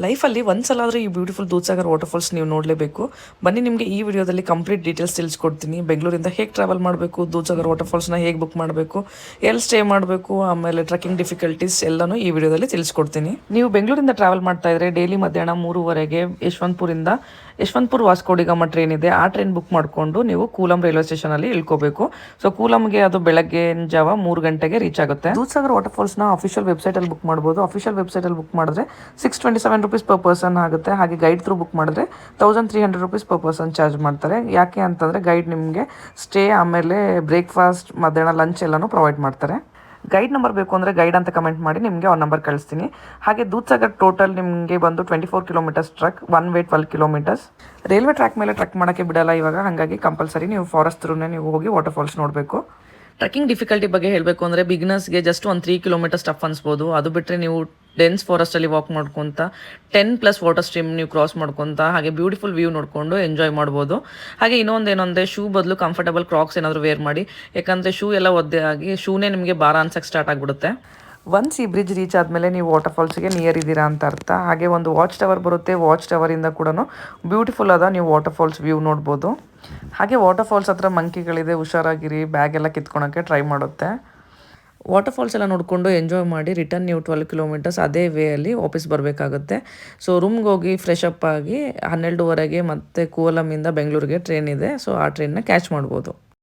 ಲೈಫಲ್ಲಿ ಒಂದ್ಸಲಾದರೂ ಈ beautiful Dudhsagar waterfalls ನೀವು ನೋಡಲೇಬೇಕು. ಬನ್ನಿ ನಿಮಗೆ ಈ ವಿಡಿಯೋದಲ್ಲಿ ಕಂಪ್ಲೀಟ್ ಡೀಟೇಲ್ಸ್ ತಿಳಿಸ್ಕೊಡ್ತೀನಿ. ಬೆಂಗಳೂರಿಂದ ಹೇಗೆ ಟ್ರಾವೆಲ್ ಮಾಡಬೇಕು, ದೂದ್ಸಾಗರ್ ವಾಟರ್ಫಾಲ್ಸ್ನ ಹೇಗೆ ಬುಕ್ ಮಾಡಬೇಕು, ಎಲ್ಲಿ ಸ್ಟೇ ಮಾಡಬೇಕು, ಆಮೇಲೆ ಟ್ರೆಕ್ಕಿಂಗ್ ಡಿಫಿಕಲ್ಟೀಸ್ ಎಲ್ಲನೂ ಈ ವಿಡಿಯೋದಲ್ಲಿ ತಿಳಿಸ್ಕೊಡ್ತೀನಿ. ನೀವು ಬೆಂಗಳೂರಿಂದ ಟ್ರಾವೆಲ್ ಮಾಡ್ತಾ ಇದ್ರೆ ಡೈಲಿ ಮಧ್ಯಾಹ್ನ 3:30ಗೆ ಯಶವಂತಪುರ ವಾಸ್ಕೋಡಿಗಾಮ ಟ್ರೈನ್ ಇದೆ. ಆ ಟ್ರೈನ್ ಬುಕ್ ಮಾಡಿಕೊಂಡು ನೀವು ಕೂಲಂ ರೈಲ್ವೆ ಸ್ಟೇಷನಲ್ಲಿ ಇಳ್ಕೋಬೇಕು. ಸೊ ಕೂಲಂಗೆ ಅದು ಬೆಳಗ್ಗೆ ಜಾವ 3 ಗಂಟೆಗೆ ರೀಚ್ ಆಗುತ್ತೆ. ದೂದ್ಸಾಗರ್ ವಾಟರ್ಫಾಲ್ಸ್ನ ಅಫಿಷಿಯಲ್ ವೆಬ್ಸೈಟಲ್ಲಿ ಬುಕ್ ಮಾಡ್ಬೋದು. ಅಫಿಷಿಯಲ್ ವೆಬ್ಸೈಟಲ್ಲಿ ಬುಕ್ ಮಾಡಿದ್ರೆ ₹627 ಪರ್ ಪರ್ಸನ್ ಆಗುತ್ತೆ. ಹಾಗೆ ಗೈಡ್ ಥ್ರೂ ಬುಕ್ ಮಾಡಿದ್ರೆ ₹1300 ಪರ್ ಪರ್ಸನ್ ಚಾರ್ಜ್ ಮಾಡ್ತಾರೆ. ಯಾಕೆ ಅಂತಂದರೆ ಗೈಡ್ ನಿಮಗೆ ಸ್ಟೇ ಆಮೇಲೆ ಬ್ರೇಕ್ಫಾಸ್ಟ್ ಮಧ್ಯಾಹ್ನ ಲಂಚ್ ಎಲ್ಲನೂ ಪ್ರೊವೈಡ್ ಮಾಡ್ತಾರೆ. ಗೈಡ್ ನಂಬರ್ ಬೇಕು ಅಂದರೆ ಗೈಡ್ ಅಂತ ಕಮೆಂಟ್ ಮಾಡಿ ನಿಮಗೆ ಅವ್ರ ನಂಬರ್ ಕಳಿಸ್ತೀನಿ. ಹಾಗೆ ದೂದ್ಸಾಗರ್ ಟೋಟಲ್ ನಿಮಗೆ ಬಂದು 24 kilometres truck, one way 12 kilometres. Railway track ಮೇಲೆ ಟ್ರಕ್ ಮಾಡೋಕ್ಕೆ ಬಿಡಲ್ಲ ಇವಾಗ, ಹಾಗಾಗಿ ಕಂಪಲ್ಸರಿ ನೀವು ಫಾರೆಸ್ಟ್ ಥ್ರೂನೇ ನೀವು ಹೋಗಿ ವಾಟರ್ಫಾಲ್ಸ್ ನೋಡಬೇಕು. ಟ್ರೆಕ್ಕಿಂಗ್ ಡಿಫಿಕಲ್ಟಿ ಬಗ್ಗೆ ಹೇಳಬೇಕು ಅಂದರೆ ಬಿಗಿನರ್ಸ್ಗೆ ಜಸ್ಟ್ ಒಂದು 3 ಕಿಲೋಮೀಟರ್ಸ್ ಟಫ್ ಅನ್ಸ್ಬೋದು. ಅದು ಬಿಟ್ಟರೆ ನೀವು ಡೆನ್ಸ್ ಫಾರೆಸ್ಟಲ್ಲಿ ವಾಕ್ ಮಾಡ್ಕೊತ 10+ ವಾಟರ್ ಸ್ಟ್ರೀಮ್ ನೀವು ಕ್ರಾಸ್ ಮಾಡ್ಕೊತ ಹಾಗೆ ಬ್ಯೂಟಿಫುಲ್ ವ್ಯೂ ನೋಡಿಕೊಂಡು ಎಂಜಾಯ್ ಮಾಡ್ಬೋದು. ಹಾಗೆ ಇನ್ನೊಂದೇನಂದರೆ ಶೂ ಬದಲು ಕಂಫರ್ಟಬಲ್ ಕ್ರಾಕ್ಸ್ ಏನಾದರೂ ವೇರ್ ಮಾಡಿ, ಯಾಕಂದರೆ ಶೂ ಎಲ್ಲ ಒದ್ದೆ ಆಗಿ ಶೂನೇ ನಿಮಗೆ ಭಾರ ಅನ್ಸಕ್ಕೆ ಸ್ಟಾರ್ಟ್ ಆಗಿಬಿಡುತ್ತೆ. ಒನ್ಸ್ ಈ ಬ್ರಿಡ್ಜ್ ರೀಚ್ ಆದಮೇಲೆ ನೀವು ವಾಟರ್ಫಾಲ್ಸ್ಗೆ ನಿಯರ್ ಇದ್ದೀರಾ ಅಂತ ಅರ್ಥ. ಹಾಗೆ ಒಂದು ವಾಚ್ ಟವರ್ ಬರುತ್ತೆ, ವಾಚ್ ಟವರಿಂದ ಕೂಡ ಬ್ಯೂಟಿಫುಲ್ ಆದ ನೀವು ವಾಟರ್ಫಾಲ್ಸ್ ವ್ಯೂ ನೋಡ್ಬೋದು. ಹಾಗೆ ವಾಟರ್ಫಾಲ್ಸ್ ಹತ್ರ ಮಂಕಿಗಳಿದೆ, ಹುಷಾರಾಗಿರಿ, ಬ್ಯಾಗ್ ಎಲ್ಲ ಕಿತ್ಕೊಳಕ್ಕೆ ಟ್ರೈ ಮಾಡುತ್ತೆ. ವಾಟರ್ಫಾಲ್ಸ್ ಎಲ್ಲ ನೋಡಿಕೊಂಡು ಎಂಜಾಯ್ ಮಾಡಿ ರಿಟರ್ನ್ ನೀವು 12 ಕಿಲೋಮೀಟರ್ಸ್ ಅದೇ ವೇಯಲ್ಲಿ ವಾಪಸ್ ಬರಬೇಕಾಗುತ್ತೆ. ಸೊ ರೂಮ್ಗೆ ಹೋಗಿ ಫ್ರೆಶ್ ಅಪ್ ಆಗಿ 12:30ಗೆ ಮತ್ತೆ ಕೂಲಮಿಂದ ಬೆಂಗಳೂರಿಗೆ ಟ್ರೈನ್ ಇದೆ. ಸೊ ಆ ಟ್ರೈನ್ನ ಕ್ಯಾಚ್ ಮಾಡ್ಬೋದು.